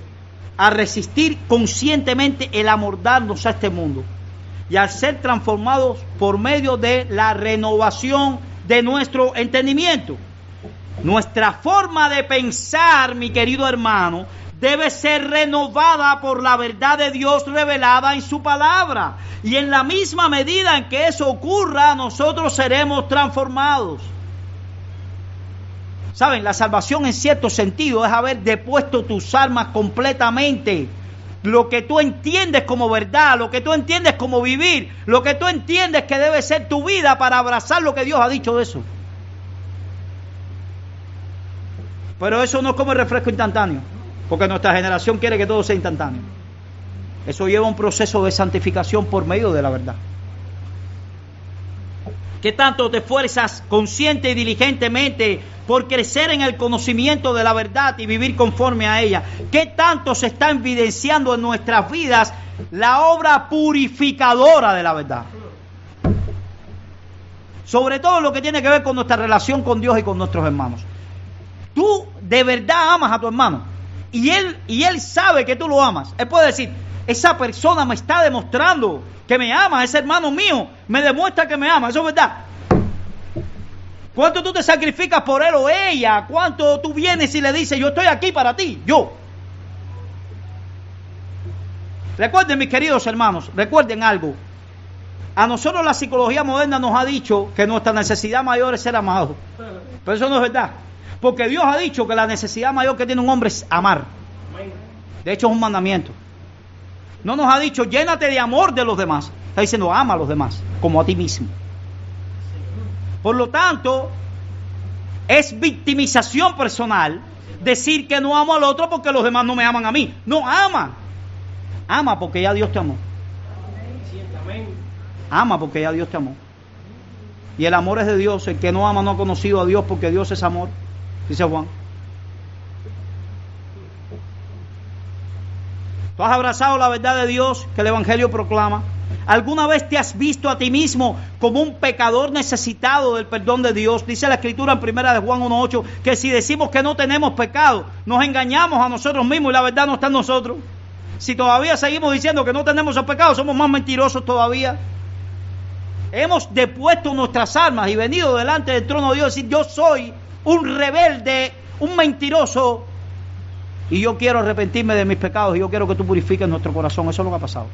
[SPEAKER 1] a resistir conscientemente el amoldarnos a este mundo y al ser transformados por medio de la renovación de nuestro entendimiento. Nuestra forma de pensar, mi querido hermano, debe ser renovada por la verdad de Dios revelada en su palabra. Y en la misma medida en que eso ocurra, nosotros seremos transformados. Saben, la salvación en cierto sentido es haber depuesto tus almas completamente. Lo que tú entiendes como verdad, lo que tú entiendes como vivir, lo que tú entiendes que debe ser tu vida para abrazar lo que Dios ha dicho de eso. Pero eso no es como el refresco instantáneo, porque nuestra generación quiere que todo sea instantáneo. Eso lleva un proceso de santificación por medio de la verdad. ¿Qué tanto te esfuerzas consciente y diligentemente por crecer en el conocimiento de la verdad y vivir conforme a ella? ¿Qué tanto se está evidenciando en nuestras vidas la obra purificadora de la verdad? Sobre todo lo que tiene que ver con nuestra relación con Dios y con nuestros hermanos. Tú de verdad amas a tu hermano y él sabe que tú lo amas. Él puede decir, esa persona me está demostrando que me ama, ese hermano mío me demuestra que me ama, eso es verdad. ¿Cuánto tú te sacrificas por él o ella? ¿Cuánto tú vienes y le dices, yo estoy aquí para ti, yo? Recuerden, mis queridos hermanos, recuerden algo. A nosotros la psicología moderna nos ha dicho que nuestra necesidad mayor es ser amado. Pero eso no es verdad. Porque Dios ha dicho que la necesidad mayor que tiene un hombre es amar. De hecho es un mandamiento. No nos ha dicho, llénate de amor de los demás. Está diciendo, ama a los demás, como a ti mismo. Por lo tanto, es victimización personal decir que no amo al otro porque los demás no me aman a mí. No, ama. Ama porque ya Dios te amó. Ama porque ya Dios te amó. Y el amor es de Dios. El que no ama no ha conocido a Dios porque Dios es amor. Dice Juan. ¿Tú has abrazado la verdad de Dios que el Evangelio proclama? ¿Alguna vez te has visto a ti mismo como un pecador necesitado del perdón de Dios? Dice la Escritura en 1 Juan 1:8 que si decimos que no tenemos pecado, nos engañamos a nosotros mismos y la verdad no está en nosotros. Si todavía seguimos diciendo que no tenemos el pecado, somos más mentirosos todavía. Hemos depuesto nuestras almas y venido delante del trono de Dios y decir, yo soy un rebelde, un mentiroso, y yo quiero arrepentirme de mis pecados y yo quiero que tú purifiques nuestro corazón. Eso es lo que ha pasado.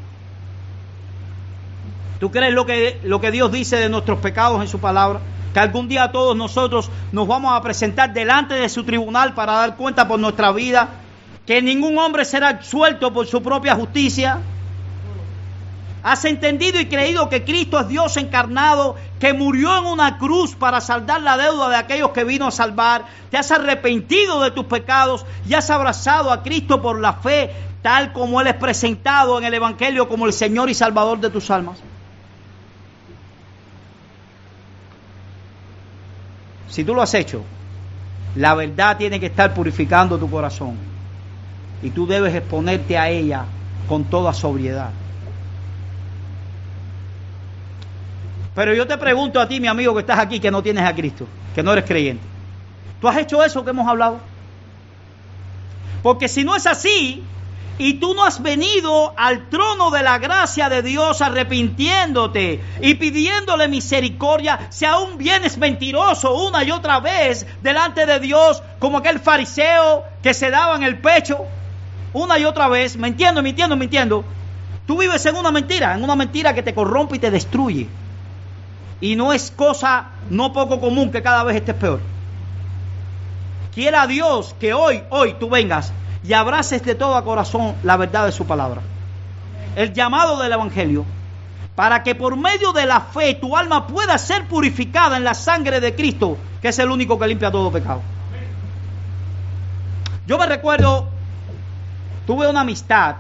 [SPEAKER 1] ¿Tú crees lo que Dios dice de nuestros pecados en su palabra? Que algún día todos nosotros nos vamos a presentar delante de su tribunal para dar cuenta por nuestra vida, que ningún hombre será absuelto por su propia justicia. ¿Has entendido y creído que Cristo es Dios encarnado, que murió en una cruz para saldar la deuda de aquellos que vino a salvar? ¿Te has arrepentido de tus pecados y has abrazado a Cristo por la fe, tal como Él es presentado en el Evangelio como el Señor y Salvador de tus almas? Si tú lo has hecho, la verdad tiene que estar purificando tu corazón y tú debes exponerte a ella con toda sobriedad. Pero yo te pregunto a ti, mi amigo, que estás aquí, que no tienes a Cristo, que no eres creyente. ¿Tú has hecho eso que hemos hablado? Porque si no es así, y tú no has venido al trono de la gracia de Dios arrepintiéndote y pidiéndole misericordia, si aún vienes mentiroso una y otra vez delante de Dios, como aquel fariseo que se daba en el pecho, una y otra vez, mintiendo, tú vives en una mentira que te corrompe y te destruye. Y no es cosa no poco común que cada vez estés peor. Quiera Dios que hoy tú vengas y abraces de todo corazón la verdad de su palabra. El llamado del Evangelio, para que por medio de la fe tu alma pueda ser purificada en la sangre de Cristo, que es el único que limpia todo pecado. Yo me recuerdo, tuve una amistad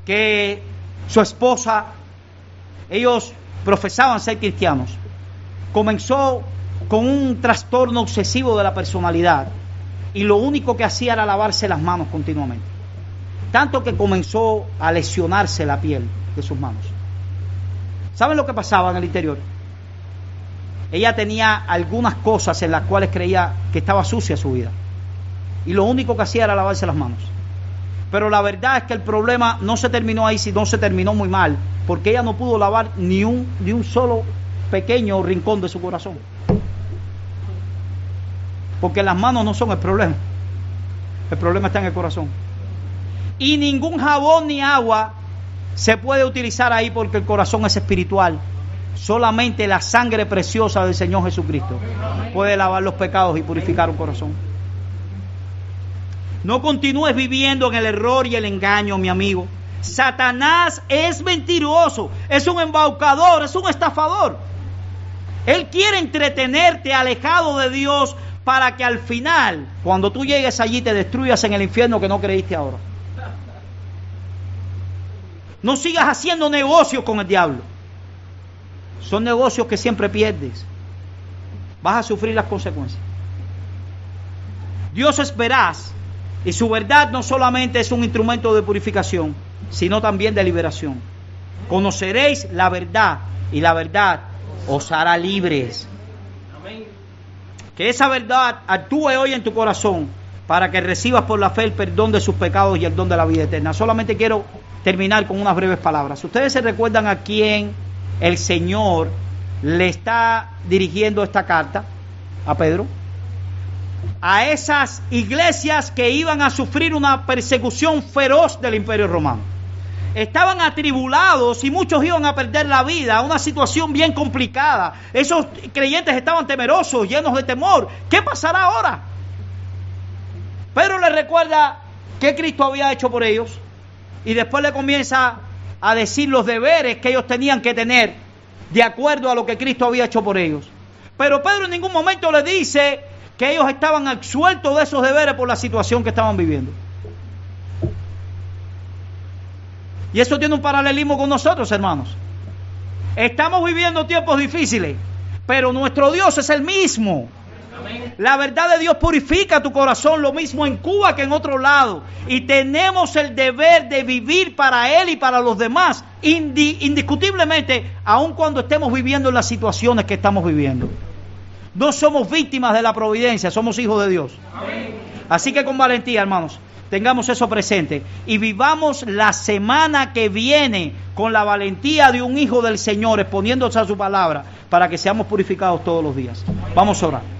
[SPEAKER 1] que su esposa, ellos profesaban ser cristianos, comenzó con un trastorno obsesivo de la personalidad y lo único que hacía era lavarse las manos continuamente, tanto que comenzó a lesionarse la piel de sus manos. ¿Saben lo que pasaba en el interior? Ella tenía algunas cosas en las cuales creía que estaba sucia su vida y lo único que hacía era lavarse las manos. Pero la verdad es que el problema no se terminó ahí, sino se terminó muy mal, porque ella no pudo lavar ni un solo pequeño rincón de su corazón. Porque las manos no son el problema está en el corazón. Y ningún jabón ni agua se puede utilizar ahí, porque el corazón es espiritual. Solamente la sangre preciosa del Señor Jesucristo puede lavar los pecados y purificar un corazón. No continúes viviendo en el error y el engaño, mi amigo. Satanás es mentiroso, es un embaucador, es un estafador. Él quiere entretenerte alejado de Dios para que al final, cuando tú llegues allí, te destruyas en el infierno que no creíste ahora. No sigas haciendo negocios con el diablo. Son negocios que siempre pierdes. Vas a sufrir las consecuencias. Dios es veraz y su verdad no solamente es un instrumento de purificación, sino también de liberación. Conoceréis la verdad y la verdad os hará libres. Que esa verdad actúe hoy en tu corazón para que recibas por la fe el perdón de sus pecados y el don de la vida eterna. Solamente quiero terminar con unas breves palabras. ¿Ustedes se recuerdan a quién el Señor le está dirigiendo esta carta? A Pedro. A esas iglesias que iban a sufrir una persecución feroz del Imperio Romano. Estaban atribulados y muchos iban a perder la vida, una situación bien complicada. Esos creyentes estaban temerosos, llenos de temor. ¿Qué pasará ahora? Pedro les recuerda qué Cristo había hecho por ellos y después le comienza a decir los deberes que ellos tenían que tener de acuerdo a lo que Cristo había hecho por ellos. Pero Pedro en ningún momento le dice que ellos estaban absueltos de esos deberes por la situación que estaban viviendo. Y eso tiene un paralelismo con nosotros, hermanos. Estamos viviendo tiempos difíciles, pero nuestro Dios es el mismo. La verdad de Dios purifica tu corazón, lo mismo en Cuba que en otro lado. Y tenemos el deber de vivir para Él y para los demás, indiscutiblemente, aun cuando estemos viviendo en las situaciones que estamos viviendo. No somos víctimas de la providencia, somos hijos de Dios. Así que con valentía, hermanos, tengamos eso presente y vivamos la semana que viene con la valentía de un hijo del Señor, exponiéndose a su palabra, para que seamos purificados todos los días. Vamos a orar.